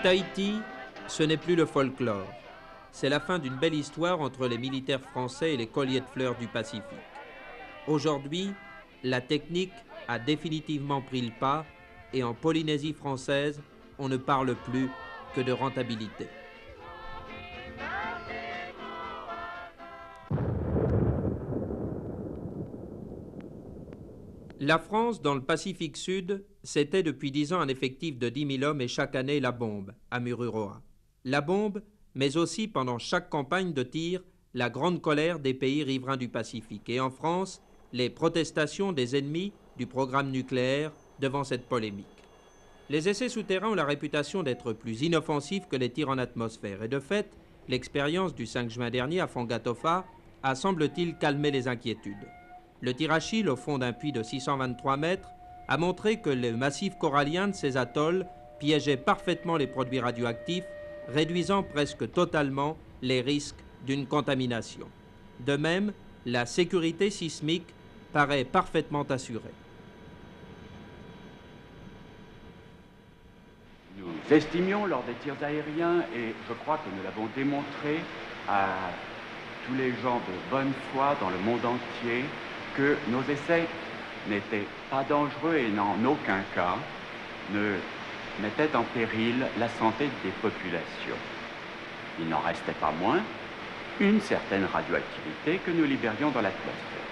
Tahiti, ce n'est plus le folklore. C'est la fin d'une belle histoire entre les militaires français et les colliers de fleurs du Pacifique. Aujourd'hui, la technique a définitivement pris le pas et en Polynésie française, on ne parle plus que de rentabilité. La France, dans le Pacifique Sud, c'était depuis 10 ans un effectif de 10 000 hommes et chaque année la bombe, à Mururoa. La bombe, mais aussi pendant chaque campagne de tir, la grande colère des pays riverains du Pacifique. Et en France, les protestations des ennemis du programme nucléaire devant cette polémique. Les essais souterrains ont la réputation d'être plus inoffensifs que les tirs en atmosphère. Et de fait, l'expérience du 5 juin dernier à Fangatofa a, semble-t-il, calmé les inquiétudes. Le tir Achille, au fond d'un puits de 623 mètres, a montré que le massif corallien de ces atolls piégeait parfaitement les produits radioactifs, réduisant presque totalement les risques d'une contamination. De même, la sécurité sismique paraît parfaitement assurée. Nous estimions lors des tirs aériens, et je crois que nous l'avons démontré à tous les gens de bonne foi dans le monde entier, que nos essais n'étaient pas dangereux et en aucun cas ne mettaient en péril la santé des populations. Il n'en restait pas moins une certaine radioactivité que nous libérions dans l'atmosphère.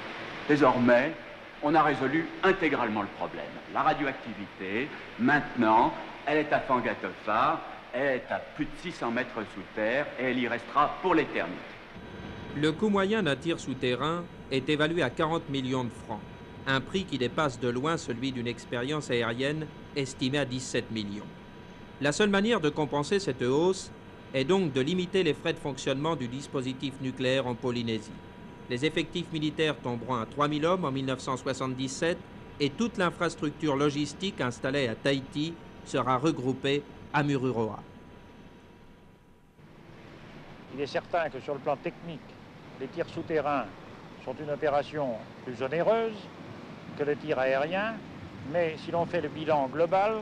Désormais, on a résolu intégralement le problème. La radioactivité, maintenant, elle est à Fangatofa, elle est à plus de 600 mètres sous terre et elle y restera pour l'éternité. Le coût moyen d'un tir souterrain est évalué à 40 millions de francs, un prix qui dépasse de loin celui d'une expérience aérienne estimée à 17 millions. La seule manière de compenser cette hausse est donc de limiter les frais de fonctionnement du dispositif nucléaire en Polynésie. Les effectifs militaires tomberont à 3000 hommes en 1977 et toute l'infrastructure logistique installée à Tahiti sera regroupée à Mururoa. Il est certain que sur le plan technique, les tirs souterrains sont une opération plus onéreuse que le tir aérien, mais si l'on fait le bilan global,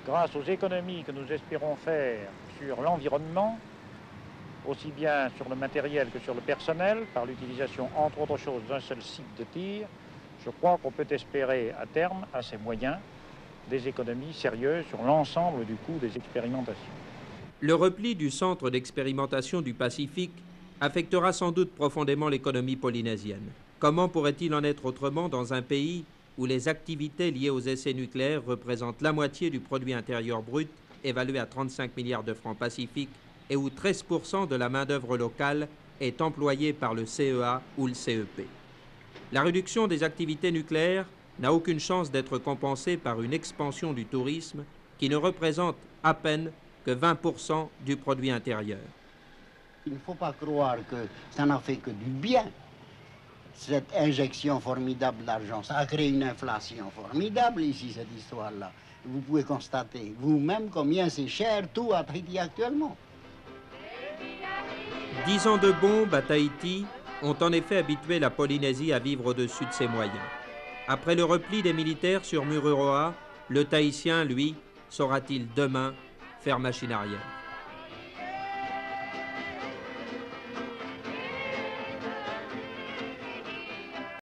grâce aux économies que nous espérons faire sur l'environnement, aussi bien sur le matériel que sur le personnel, par l'utilisation, entre autres choses, d'un seul site de tir, je crois qu'on peut espérer à terme, à ces moyens, des économies sérieuses sur l'ensemble du coût des expérimentations. Le repli du centre d'expérimentation du Pacifique affectera sans doute profondément l'économie polynésienne. Comment pourrait-il en être autrement dans un pays où les activités liées aux essais nucléaires représentent la moitié du produit intérieur brut, évalué à 35 milliards de francs pacifiques, et où 13% de la main-d'œuvre locale est employée par le CEA ou le CEP. La réduction des activités nucléaires n'a aucune chance d'être compensée par une expansion du tourisme qui ne représente à peine que 20% du produit intérieur. Il ne faut pas croire que ça n'a fait que du bien, cette injection formidable d'argent. Ça a créé une inflation formidable ici, cette histoire-là. Vous pouvez constater vous-même combien c'est cher tout à Tahiti actuellement. 10 ans de bombes à Tahiti ont en effet habitué la Polynésie à vivre au-dessus de ses moyens. Après le repli des militaires sur Mururoa, le Tahitien, lui, saura-t-il demain faire machine arrière?